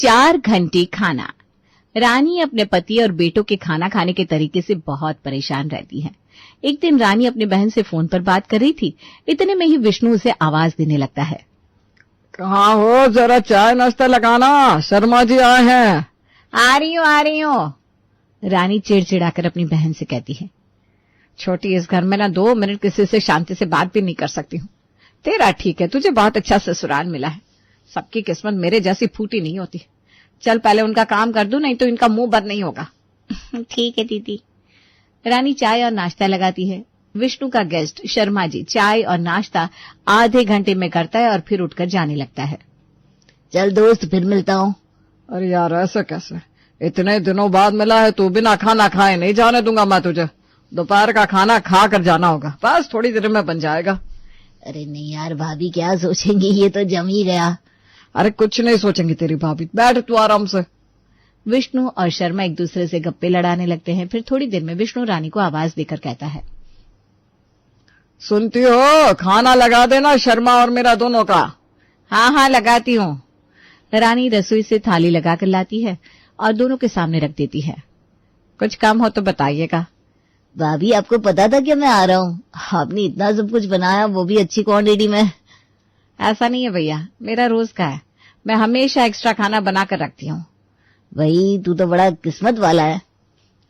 4 घंटे खाना। रानी अपने पति और बेटों के खाना खाने के तरीके से बहुत परेशान रहती है। एक दिन रानी अपनी बहन से फोन पर बात कर रही थी। इतने में ही विष्णु उसे आवाज देने लगता है। कहाँ हो, जरा चाय नाश्ता लगाना, शर्मा जी आए हैं। आ रही हूँ। रानी चिड़चिड़ाकर अपनी बहन से कहती है। छोटी, इस घर में ना 2 मिनट किसी से शांति से बात भी नहीं कर सकती हूँ। तेरा ठीक है, तुझे बहुत अच्छा ससुराल मिला है। सबकी किस्मत मेरे जैसी फूटी नहीं होती। चल पहले उनका काम कर दूं, नहीं तो इनका मुंह बंद नहीं होगा। ठीक है दीदी। रानी चाय और नाश्ता लगाती है। विष्णु का गेस्ट शर्मा जी चाय और नाश्ता आधे घंटे में करता है और फिर उठकर जाने लगता है। चल दोस्त, फिर मिलता हूँ। अरे यार, ऐसे कैसे? इतने दिनों बाद मिला है, तू बिना खाना खाए नहीं जाने दूंगा मैं तुझे। दोपहर का खाना खा कर जाना होगा, बस थोड़ी देर में बन जाएगा। अरे नहीं यार, भाभी क्या सोचेंगी, ये तो जम ही गया। अरे कुछ नहीं सोचेंगी तेरी भाभी, बैठ तू आराम से। विष्णु और शर्मा एक दूसरे से गप्पे लड़ाने लगते हैं। फिर थोड़ी देर में विष्णु रानी को आवाज देकर कहता है। सुनती हो, खाना लगा देना शर्मा और मेरा दोनों का। हाँ लगाती हूँ। रानी रसोई से थाली लगाकर लाती है और दोनों के सामने रख देती है। कुछ काम हो तो बताइएगा। भाभी आपको पता था कि मैं आ रहा हूँ? आपने इतना सब कुछ बनाया, वो भी अच्छी क्वांटिटी में। ऐसा नहीं है भैया, मेरा रोज का है। मैं हमेशा एक्स्ट्रा खाना बनाकर रखती हूँ। वही, तू तो बड़ा किस्मत वाला है।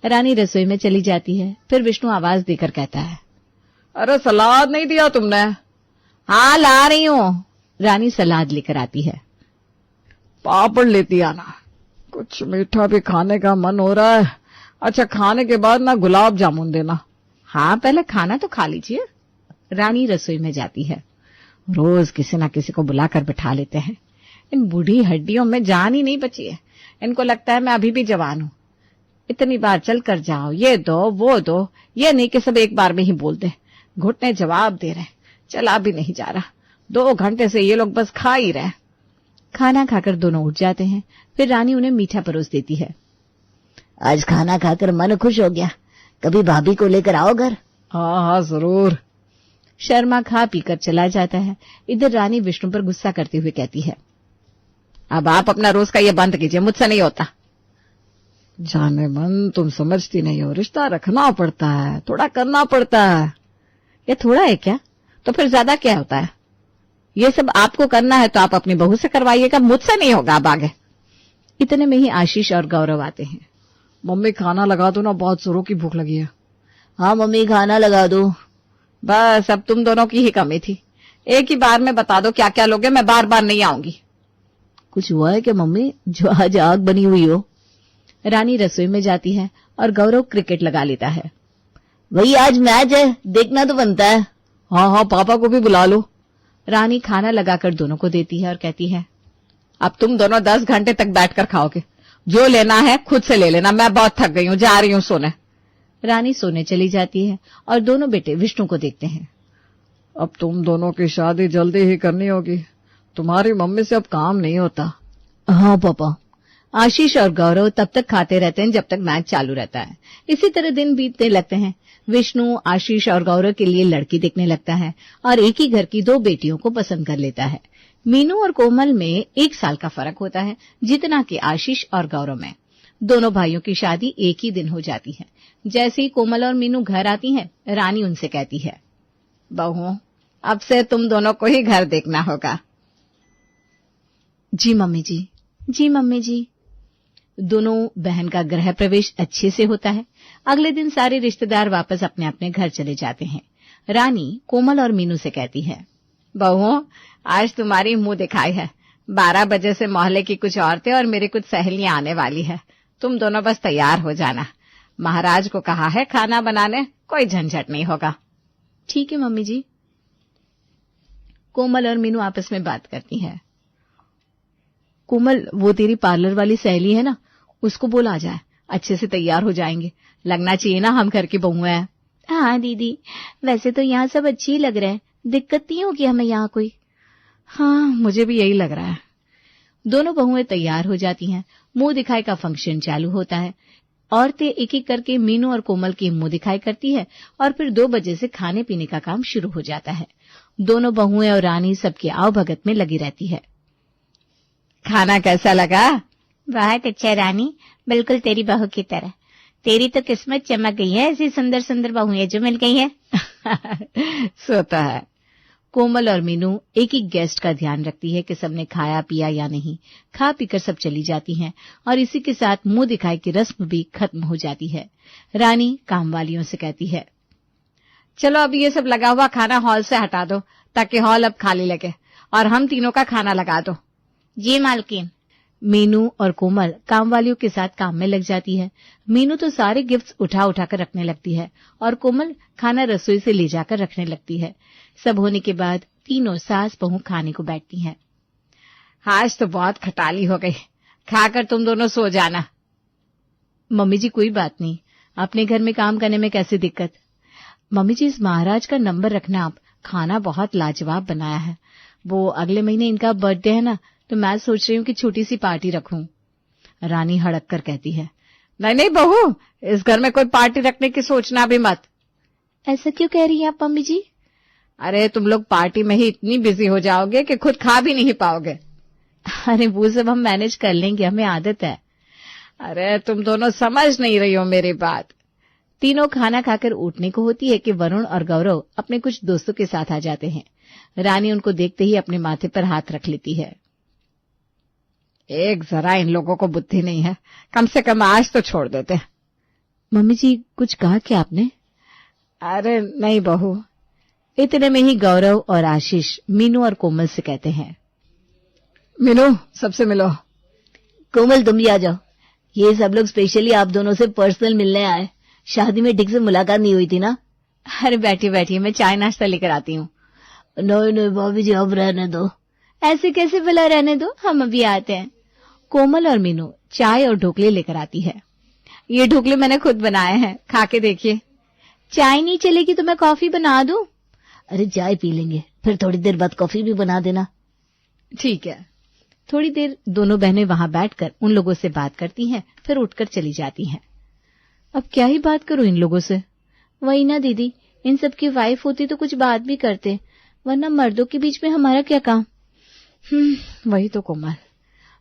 रानी रसोई में चली जाती है। फिर विष्णु आवाज देकर कहता है। अरे सलाद नहीं दिया तुमने? हाँ ला रही हूँ। रानी सलाद लेकर आती है। पापड़ लेती आना, कुछ मीठा भी खाने का मन हो रहा है। अच्छा, खाने के बाद ना गुलाब जामुन देना। हाँ, पहले खाना तो खा लीजिए। रानी रसोई में जाती है। रोज किसी न किसी को बुलाकर बिठा लेते हैं। इन बूढ़ी हड्डियों में जान ही नहीं बची है। इनको लगता है मैं अभी भी जवान हूँ। इतनी बार चल कर जाओ, ये दो वो दो, ये नहीं कि सब एक बार में ही बोल दे। घुटने जवाब दे रहे, चला भी नहीं जा रहा। 2 घंटे से ये लोग बस खा ही रहे। खाना खाकर दोनों उठ जाते हैं। फिर रानी उन्हें मीठा परोस देती है। आज खाना खाकर मन खुश हो गया, कभी भाभी को लेकर आओ घर। हाँ जरूर। शर्मा खा पीकर चला जाता है। इधर रानी विष्णु पर गुस्सा करते हुए कहती है। अब आप अपना रोज का ये बंद कीजिए, मुझसे नहीं होता। जाने मन, तुम समझती नहीं हो, रिश्ता रखना पड़ता है, थोड़ा करना पड़ता है। ये थोड़ा है क्या? तो फिर ज्यादा क्या होता है? ये सब आपको करना है तो आप अपनी बहू से करवाइएगा, मुझसे नहीं होगा अब आगे। इतने में ही आशीष और गौरव आते हैं। मम्मी खाना लगा दो ना, बहुत जोरों की भूख लगी है। हाँ मम्मी, खाना लगा दो। बस अब तुम दोनों की ही कमी थी। एक ही बार में बता दो क्या क्या लोगे, मैं बार बार नहीं आऊंगी। कुछ हुआ है क्या मम्मी, जो आज आग बनी हुई हो? रानी रसोई में जाती है और गौरव क्रिकेट लगा लेता है। वही, आज मैच है, देखना तो बनता है। हाँ, पापा को भी बुला लो। रानी खाना लगाकर दोनों को देती है और कहती है। अब तुम दोनों 10 घंटे तक बैठकर खाओगे। जो लेना है खुद से ले लेना, मैं बहुत थक गई हूँ, जा रही हूँ सोने। रानी सोने चली जाती है और दोनों बेटे विष्णु को देखते हैं। अब तुम दोनों की शादी जल्दी ही करनी होगी, तुम्हारी मम्मी से अब काम नहीं होता। हाँ पापा। आशीष और गौरव तब तक खाते रहते हैं जब तक मैच चालू रहता है। इसी तरह दिन बीतने लगते हैं। विष्णु आशीष और गौरव के लिए लड़की देखने लगता है और एक ही घर की 2 बेटियों को पसंद कर लेता है। मीनू और कोमल में 1 साल का फर्क होता है, जितना कि आशीष और गौरव में। दोनों भाइयों की शादी एक ही दिन हो जाती है। जैसे ही कोमल और मीनू घर आती हैं, रानी उनसे कहती है। बहू, अब से तुम दोनों को ही घर देखना होगा। जी मम्मी जी। जी मम्मी जी। दोनों बहन का गृह प्रवेश अच्छे से होता है। अगले दिन सारे रिश्तेदार वापस अपने अपने घर चले जाते हैं। रानी कोमल और मीनू से कहती है। बहू, आज तुम्हारी मुंह दिखाई है। 12 बजे से मोहल्ले की कुछ औरतें और मेरी कुछ सहेलियां आने वाली है। तुम दोनों बस तैयार हो जाना। महाराज को कहा है खाना बनाने, कोई झंझट नहीं होगा। ठीक है मम्मी जी। कोमल और मीनू आपस में बात करती हैं। कोमल, वो तेरी पार्लर वाली सहेली है ना, उसको बोल आ जाए, अच्छे से तैयार हो जाएंगे। लगना चाहिए ना हम घर की बहू है। हाँ दीदी, वैसे तो यहाँ सब अच्छी लग रहे हैं, दिक्कत नहीं होगी हमें यहाँ कोई। हाँ, मुझे भी यही लग रहा है। दोनों बहुएं तैयार हो जाती हैं। मुंह दिखाई का फंक्शन चालू होता है। औरतें एक एक करके मीनू और कोमल की मुंह दिखाई करती है और फिर 2 बजे से खाने पीने का काम शुरू हो जाता है। दोनों बहुएं और रानी सबके आवभगत में लगी रहती है। खाना कैसा लगा? बहुत अच्छा रानी, बिल्कुल तेरी बहू की तरह। तेरी तो किस्मत चमक गई है, ऐसी सुंदर सुंदर बहुएं जो मिल गई है। सोता है। कोमल और मीनू एक ही गेस्ट का ध्यान रखती है कि सबने खाया पिया या नहीं। खा पीकर सब चली जाती हैं और इसी के साथ मुंह दिखाई की रस्म भी खत्म हो जाती है। रानी काम वालियों से कहती है, चलो अब ये सब लगा हुआ खाना हॉल से हटा दो ताकि हॉल अब खाली लगे, और हम तीनों का खाना लगा दो। जी मालकिन। मीनू और कोमल काम वालियों के साथ काम में लग जाती है। मीनू तो सारे गिफ्ट्स उठा उठा कर रखने लगती है और कोमल खाना रसोई से ले जाकर रखने लगती है। सब होने के बाद तीनों सास बहू खाने को बैठती हैं। आज तो बहुत खटाली हो गई, खाकर तुम दोनों सो जाना। मम्मी जी कोई बात नहीं, अपने घर में काम करने में कैसी दिक्कत। मम्मी जी इस महाराज का नंबर रखना आप, खाना बहुत लाजवाब बनाया है। वो अगले महीने इनका बर्थडे है ना, तो मैं सोच रही हूँ कि छोटी सी पार्टी रखूं। रानी हड़क कर कहती है, नहीं नहीं बहू, इस घर में कोई पार्टी रखने की सोचना भी मत। ऐसा क्यों कह रही हैं आप मम्मी जी? अरे तुम लोग पार्टी में ही इतनी बिजी हो जाओगे कि खुद खा भी नहीं पाओगे। अरे वो सब हम मैनेज कर लेंगे, हमें आदत है। अरे तुम दोनों समझ नहीं रही हो मेरी बात। तीनों खाना खाकर उठने को होती है कि वरुण और गौरव अपने कुछ दोस्तों के साथ आ जाते हैं। रानी उनको देखते ही अपने माथे पर हाथ रख लेती है। एक जरा इन लोगों को बुद्धि नहीं है, कम से कम आज तो छोड़ देते। मम्मी जी कुछ कहा क्या आपने? अरे नहीं बहू। इतने में ही गौरव और आशीष मीनू और कोमल से कहते हैं, मीनू सबसे मिलो। कोमल तुम भी आ जाओ, ये सब लोग स्पेशली आप दोनों से पर्सनल मिलने आए। शादी में ठीक से मुलाकात नहीं हुई थी ना? अरे बैठिए बैठिए, मैं चाय नाश्ता लेकर आती हूँ। नहीं नहीं भाभी जी अब रहने दो। ऐसे कैसे भला रहने दो, हम अभी आते हैं। कोमल और मीनू चाय और ढोकले लेकर आती है। ये ढोकले मैंने खुद बनाए हैं, खा के देखिए। चाय नहीं चलेगी तो मैं कॉफी बना दूं? अरे चाय पी लेंगे, फिर थोड़ी देर बाद कॉफी भी बना देना। ठीक है। थोड़ी देर दोनों बहनें वहां बैठकर उन लोगों से बात करती हैं, फिर उठकर चली जाती हैं। अब क्या ही बात करूं इन लोगों से। वही ना दीदी, इन सब की वाइफ होती तो कुछ बात भी करते, वरना मर्दों के बीच में हमारा क्या काम। वही तो कोमल।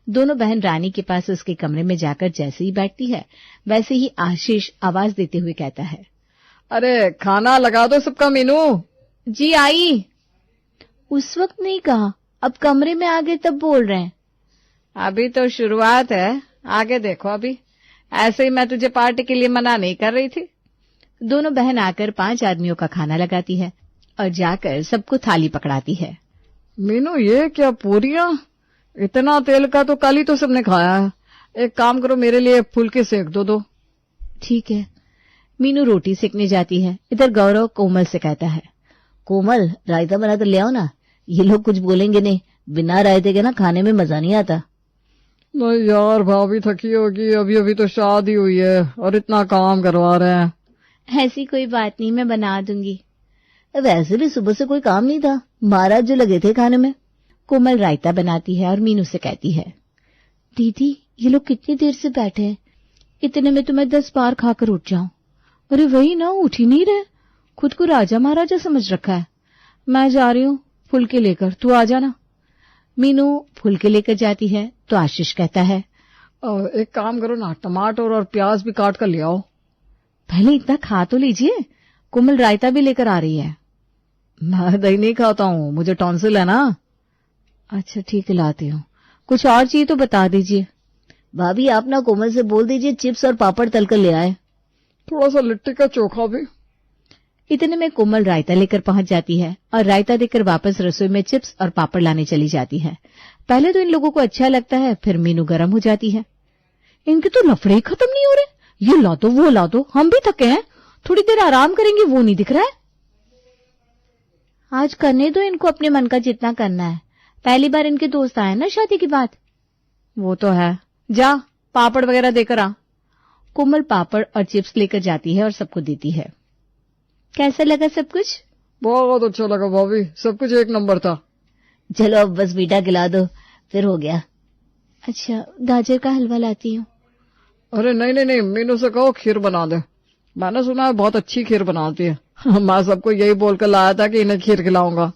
दोनों बहन रानी के पास उसके कमरे में जाकर जैसे ही बैठती है, वैसे ही आशीष आवाज देते हुए कहता है, अरे खाना लगा दो सबका। मीनू जी आई। उस वक्त नहीं कहा, अब कमरे में आ गए तब बोल रहे हैं। अभी तो शुरुआत है, आगे देखो। अभी ऐसे ही मैं तुझे पार्टी के लिए मना नहीं कर रही थी। दोनों बहन आकर 5 आदमियों का खाना लगाती है और जाकर सबको थाली पकड़ाती है। मीनू ये क्या पूरियां? इतना तेल का तो कल ही तो सबने खाया है। एक काम करो, मेरे लिए फुलके सेक दो। ठीक है। मीनू रोटी सेकने जाती है। इधर गौरव कोमल से कहता है, कोमल रायता बना कर ले आओ ना, ये लोग कुछ बोलेंगे नहीं। बिना रायते के ना खाने में मजा नहीं आता। नहीं यार, भाभी थकी होगी, अभी अभी तो शादी हुई है और इतना काम करवा रहे हैं। ऐसी कोई बात नहीं, मैं बना दूंगी। वैसे भी सुबह से कोई काम नहीं था, महाराज जो लगे थे खाने में। कोमल रायता बनाती है और मीनू से कहती है, दीदी ये लोग कितनी देर से बैठे हैं, इतने में तो मैं 10 बार खाकर उठ जाऊं। अरे वही ना, उठ ही नहीं रहे, खुद को राजा महाराजा समझ रखा है। मैं जा रही हूँ फुलके लेकर, तू आ जाना। मीनू फुलके लेकर जाती है तो आशीष कहता है, एक काम करो ना, टमाटर और प्याज भी काट कर ले आओ। पहले इतना खा तो लीजिए, कोमल रायता भी लेकर आ रही है। मैं दही नहीं खाता हूँ, मुझे टॉन्सिल है ना। अच्छा ठीक है, लाती हूँ। कुछ और चाहिए तो बता दीजिए। भाभी आप ना कोमल से बोल दीजिए चिप्स और पापड़ तल कर ले आए। थोड़ा सा लिट्टी का चोखा भी। इतने में कोमल रायता लेकर पहुंच जाती है और रायता देकर वापस रसोई में चिप्स और पापड़ लाने चली जाती है। पहले तो इन लोगों को अच्छा लगता है, फिर मीनू गर्म हो जाती है। इनके तो लफड़े ही खत्म नहीं हो रहे, ये ला दो वो ला दो, हम भी थके हैं, थोड़ी देर आराम करेंगे वो नहीं दिख रहा है। आज करने दो इनको अपने मन का जितना करना है, पहली बार इनके दोस्त आए ना शादी की बात। वो तो है, जा पापड़ वगैरह देकर आ। कोमल पापड़ और चिप्स लेकर जाती है और सबको देती है। कैसा लगा सब कुछ? बहुत अच्छा लगा भाभी, सब कुछ एक नंबर था। चलो अब बस मीठा खिला दो, फिर हो गया। अच्छा गाजर का हलवा लाती हूँ। अरे नहीं नहीं नहीं, मीनू से कहो खीर बना दे, मैंने सुना है बहुत अच्छी खीर बनाती है। मैं सबको यही बोलकर लाया था कि इन्हें खीर खिलाऊंगा।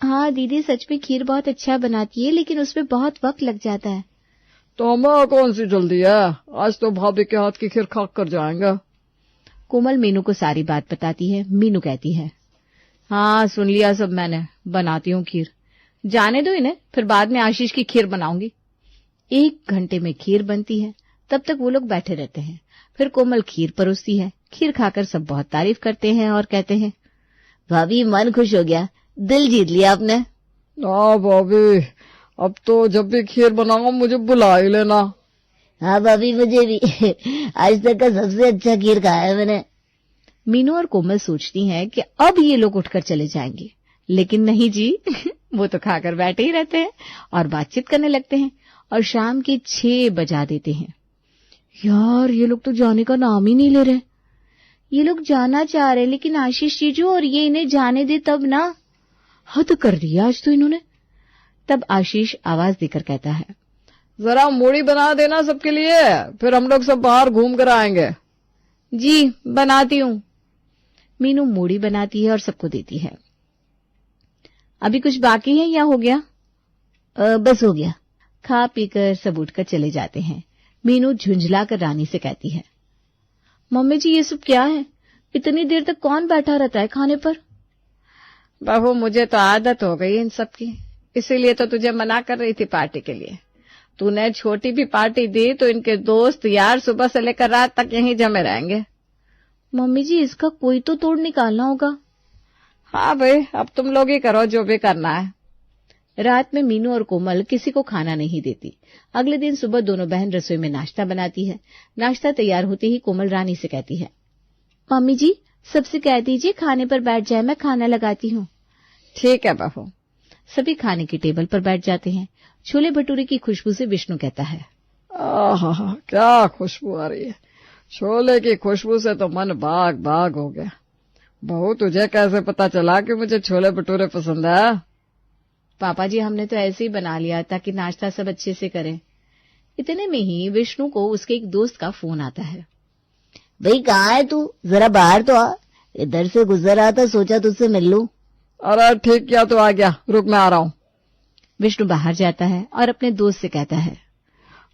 हाँ दीदी सच में खीर बहुत अच्छा बनाती है, लेकिन उसमें बहुत वक्त लग जाता है। तो हमें कौन सी जल्दी है, आज तो भाभी के हाथ की खीर खा कर जाएंगे। कोमल मीनू को सारी बात बताती है। मीनू कहती है, हाँ सुन लिया सब मैंने, बनाती हूँ खीर, जाने दो इन्हें, फिर बाद में आशीष की खीर बनाऊंगी। 1 घंटे में खीर बनती है। तब तक वो लोग बैठे रहते हैं। फिर कोमल खीर परोसती है। खीर खाकर सब बहुत तारीफ करते हैं और कहते हैं, भाभी मन खुश हो गया, दिल जीत लिया आपने। हाँ भाभी, अब तो जब भी खीर बनाओ मुझे बुला ही लेना। हाँ भाभी, मुझे भी आज तक का सबसे अच्छा खीर खाया है मैंने। मीनू और कोमल सोचती हैं कि अब ये लोग उठकर चले जाएंगे, लेकिन नहीं जी वो तो खाकर बैठे ही रहते हैं और बातचीत करने लगते हैं और शाम के 6 बजा देते हैं। यार ये लोग तो जाने का नाम ही नहीं ले रहे। ये लोग जाना चाह रहे लेकिन आशीष जीजू और ये इन्हें जाने दे तब ना, हद कर दिया आज तो इन्होंने। तब आशीष आवाज देकर कहता है, जरा मूढ़ी बना देना सबके लिए, फिर हम लोग सब बाहर घूम कर आएंगे। जी बनाती हूँ। मीनू मूढ़ी बनाती है और सबको देती है। अभी कुछ बाकी है या हो गया? बस हो गया। खा पीकर सब उठकर चले जाते हैं। मीनू झुंझलाकर रानी से कहती है, मम्मी जी ये सब क्या है? इतनी देर तक कौन बैठा रहता है खाने पर? बहू मुझे तो आदत हो गई इन सब की, इसीलिए तो तुझे मना कर रही थी पार्टी के लिए। तूने छोटी भी पार्टी दी तो इनके दोस्त यार सुबह से लेकर रात तक यहीं जमे रहेंगे। मम्मी जी इसका कोई तो तोड़ निकालना होगा। हाँ भाई, अब तुम लोग ही करो जो भी करना है। रात में मीनू और कोमल किसी को खाना नहीं देती। अगले दिन सुबह दोनों बहन रसोई में नाश्ता बनाती है। नाश्ता तैयार होते ही कोमल रानी से कहती है, मम्मी जी सबसे कह दीजिए खाने पर बैठ जाए, मैं खाना लगाती हूँ। ठीक है बहू। सभी खाने की टेबल पर बैठ जाते हैं। छोले भटूरे की खुशबू से विष्णु कहता है, आहा क्या खुशबू आ रही है, छोले की खुशबू से तो मन बाग बाग हो गया। बहू तुझे कैसे पता चला कि मुझे छोले भटूरे पसंद है? पापा जी हमने तो ऐसे ही बना लिया ताकि नाश्ता सब अच्छे से करें। इतने में ही विष्णु को उसके एक दोस्त का फोन आता है। भाई कहाँ है तू, जरा बाहर तो आ, इधर से गुजर रहा था, सोचा तुझसे मिल लूं। अरे ठीक किया तो आ गया, रुक मैं आ रहा हूँ। विष्णु बाहर जाता है और अपने दोस्त से कहता है,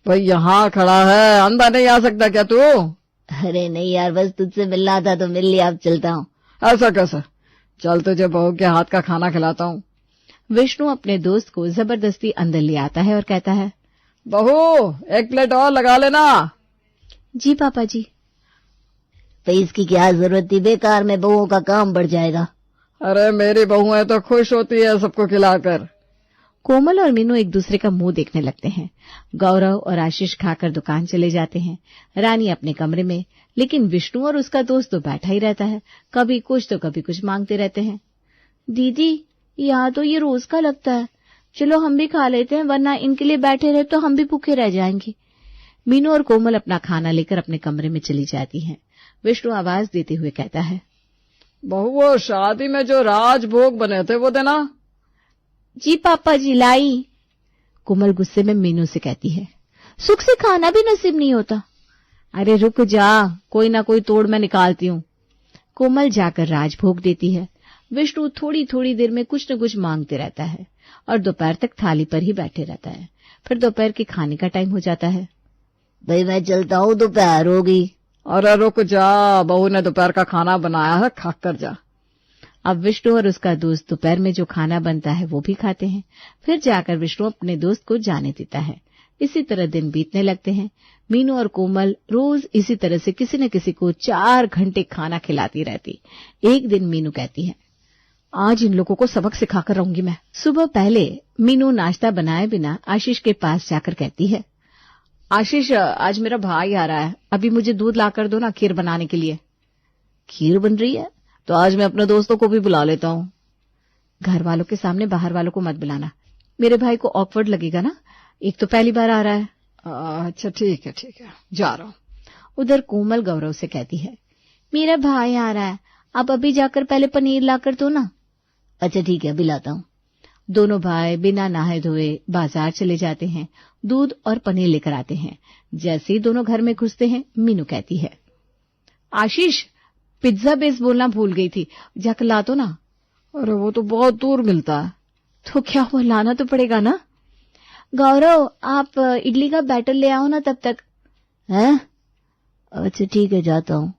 भाई यहाँ खड़ा है, अंदर नहीं आ सकता क्या तू? अरे नहीं यार, बस तुझसे मिलना था तो मिल लिया, अब चलता हूँ। ऐसा कैसे? चल तुझे बहू के हाथ का खाना खिलाता हूँ। विष्णु अपने दोस्त को जबरदस्ती अंदर ले आता है और कहता है, बहू 1 प्लेट और लगा लेना। जी पापा जी। भाई इसकी क्या जरूरत थी, बेकार में बहुओं का काम बढ़ जाएगा। अरे मेरी बहू है तो खुश होती है सबको खिलाकर। कोमल और मीनू एक दूसरे का मुंह देखने लगते हैं। गौरव और आशीष खाकर दुकान चले जाते हैं। रानी अपने कमरे में, लेकिन विष्णु और उसका दोस्त तो बैठा ही रहता है, कभी कुछ तो कभी कुछ मांगते रहते हैं। दीदी यहाँ तो ये रोज का लगता है, चलो हम भी खा लेते हैं, वरना इनके लिए बैठे रहे तो हम भी भूखे रह जाएंगे। मीनू और कोमल अपना खाना लेकर अपने कमरे में चली जाती हैं। विष्णु आवाज देते हुए कहता है, बहू वो शादी में जो राजभोग बने थे वो देना। जी पापा जी लाई। कोमल गुस्से में मीनू से कहती है, सुख से खाना भी नसीब नहीं होता। अरे रुक जा, कोई ना कोई तोड़ मैं निकालती हूँ। कोमल जाकर राजभोग देती है। विष्णु थोड़ी थोड़ी देर में कुछ न कुछ मांगते रहता है और दोपहर तक थाली पर ही बैठे रहता है। फिर दोपहर के खाने का टाइम हो जाता है। भाई मैं चलता हूँ, दोपहर हो गई। अरे रुक जा, बहू ने दोपहर का खाना बनाया है, खा कर जा। अब विष्णु और उसका दोस्त दोपहर में जो खाना बनता है वो भी खाते हैं। फिर जाकर विष्णु अपने दोस्त को जाने देता है। इसी तरह दिन बीतने लगते हैं। मीनू और कोमल रोज इसी तरह से किसी न किसी को 4 घंटे खाना खिलाती रहती। एक दिन मीनू कहती है, आज इन लोगों को सबक सिखाकर रहूंगी मैं। सुबह पहले मीनू नाश्ता बनाए बिना आशीष के पास जाकर कहती है, आशीष आज मेरा भाई आ रहा है, अभी मुझे दूध लाकर दो ना खीर बनाने के लिए। खीर बन रही है तो आज मैं अपने दोस्तों को भी बुला लेता हूँ। घर वालों के सामने बाहर वालों को मत बुलाना, मेरे भाई को ऑकवर्ड लगेगा ना, एक तो पहली बार आ रहा है। अच्छा ठीक है जा रहा हूँ। उधर कोमल गौरव से कहती है, मेरा भाई आ रहा है, आप अभी जाकर पहले पनीर लाकर दो ना। अच्छा ठीक है, अभी लाता हूँ। दोनों भाई बिना नहाए धोए बाजार चले जाते हैं, दूध और पनीर लेकर आते हैं। जैसे ही दोनों घर में घुसते हैं, मीनू कहती है, आशीष पिज्जा बेस बोलना भूल गई थी, जाकर ला दो ना। अरे वो तो बहुत दूर मिलता है। तो क्या हुआ, लाना तो पड़ेगा ना। गौरव आप इडली का बैटर ले आओ ना तब तक। हैं? अच्छा ठीक है, जाता हूँ।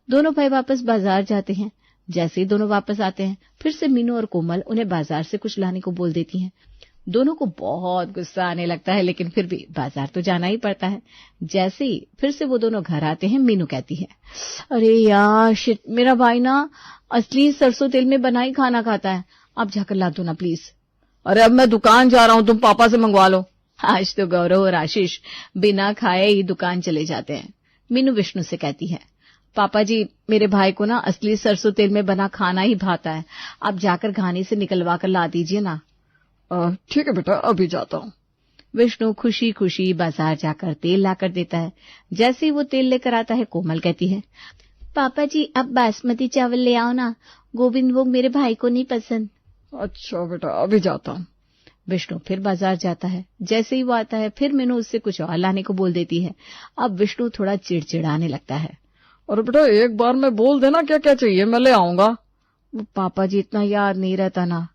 दोनों भाई वापस बाजार जाते हैं। जैसे ही दोनों वापस आते हैं, फिर से मीनू और कोमल उन्हें बाजार से कुछ लाने को बोल देती हैं। दोनों को बहुत गुस्सा आने लगता है, लेकिन फिर भी बाजार तो जाना ही पड़ता है। जैसे ही फिर से वो दोनों घर आते हैं, मीनू कहती है, अरे यार शिट, मेरा भाई ना असली सरसों तेल में बना ही खाना खाता है, आप जाकर ला दो ना प्लीज। अरे अब मैं दुकान जा रहा हूँ, तुम पापा से मंगवा लो। आज तो गौरव और आशीष बिना खाए ही दुकान चले जाते हैं। मीनू विष्णु से कहती है, पापा जी मेरे भाई को ना असली सरसों तेल में बना खाना ही भाता है, आप जाकर घानी से निकलवा कर ला दीजिए ना। ठीक है बेटा, अभी जाता हूँ। विष्णु खुशी खुशी बाजार जाकर तेल लाकर देता है। जैसे ही वो तेल लेकर आता है, कोमल कहती है, पापा जी अब बासमती चावल ले आओ ना, गोविंद भोग मेरे भाई को नहीं पसंद। अच्छा बेटा, अभी जाता हूँ। विष्णु फिर बाजार जाता है। जैसे ही वो आता है, फिर मीनू उससे कुछ और लाने को बोल देती है। अब विष्णु थोड़ा चिड़चिड़ाने लगता है। और बेटा एक बार में बोल देना क्या क्या चाहिए, मैं ले आऊंगा। वो पापा जी इतना याद नहीं रहता ना।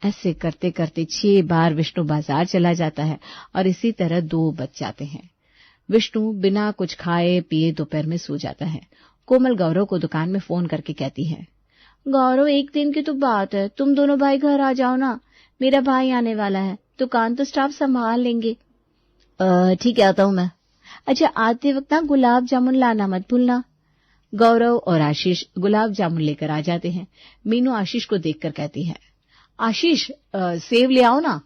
ऐसे करते करते 6 बार विष्णु बाजार चला जाता है और इसी तरह 2 बज जाते हैं। विष्णु बिना कुछ खाए पिए दोपहर में सो जाता है। कोमल गौरव को दुकान में फोन करके कहती है, गौरव एक दिन की तो बात है, तुम दोनों भाई घर आ जाओ ना, मेरा भाई आने वाला है, दुकान तो स्टाफ संभाल लेंगे। ठीक है, आता हूँ मैं। अच्छा आते वक्त ना गुलाब जामुन लाना मत भूलना। गौरव और आशीष गुलाब जामुन लेकर आ जाते हैं। मीनू आशीष को देखकर कहती है, आशीष सेव ले आओ ना।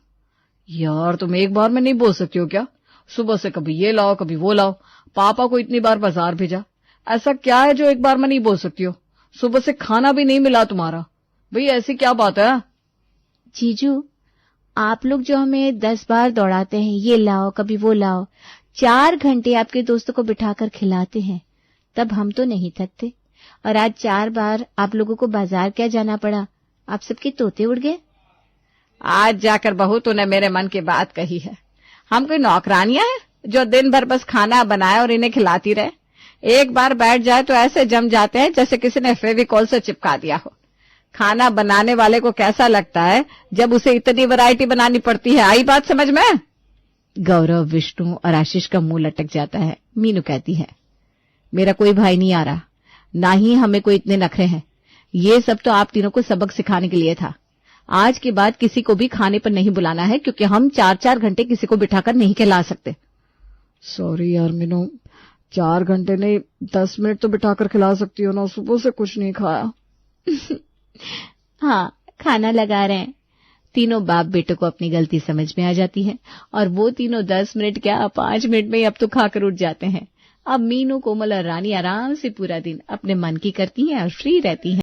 यार तुम एक बार में नहीं बोल सकती हो क्या? सुबह से कभी ये लाओ कभी वो लाओ, पापा को इतनी बार बाजार भेजा, ऐसा क्या है जो एक बार में नहीं बोल सकती हो? सुबह से खाना भी नहीं मिला तुम्हारा, भाई ऐसी क्या बात है? जीजू आप लोग जो हमें 10 बार दौड़ाते हैं, ये लाओ कभी वो लाओ, 4 घंटे आपके दोस्तों को बिठाकर खिलाते हैं, तब हम तो नहीं थकते। और आज 4 बार आप लोगों को बाजार क्या जाना पड़ा, आप सबके तोते उड़ गए। आज जाकर बहू तूने मेरे मन की बात कही है। हम कोई नौकरानियां हैं जो दिन भर बस खाना बनाए और इन्हें खिलाती रहे? एक बार बैठ जाए तो ऐसे जम जाते हैं जैसे किसी ने फेविकॉल से चिपका दिया हो। खाना बनाने वाले को कैसा लगता है जब उसे इतनी वैरायटी बनानी पड़ती है, आई बात समझ में? गौरव, विष्णु और आशीष का मुंह लटक जाता है। मीनू कहती है, मेरा कोई भाई नहीं आ रहा, ना ही हमें कोई इतने नखरे हैं। ये सब तो आप तीनों को सबक सिखाने के लिए था। आज के बाद किसी को भी खाने पर नहीं बुलाना है, क्योंकि हम 4-4 घंटे किसी को बिठाकर नहीं खिला सकते। सॉरी यार मीनू, 4 घंटे नहीं 10 मिनट तो बिठाकर खिला सकती हो ना, सुबह से कुछ नहीं खाया। हाँ खाना लगा रहे हैं। तीनों बाप बेटों को अपनी गलती समझ में आ जाती है और वो तीनों 10 मिनट क्या 5 मिनट में ही अब तो खाकर उठ जाते हैं। अब मीनू, कोमल और रानी आराम से पूरा दिन अपने मन की करती हैं और फ्री रहती हैं।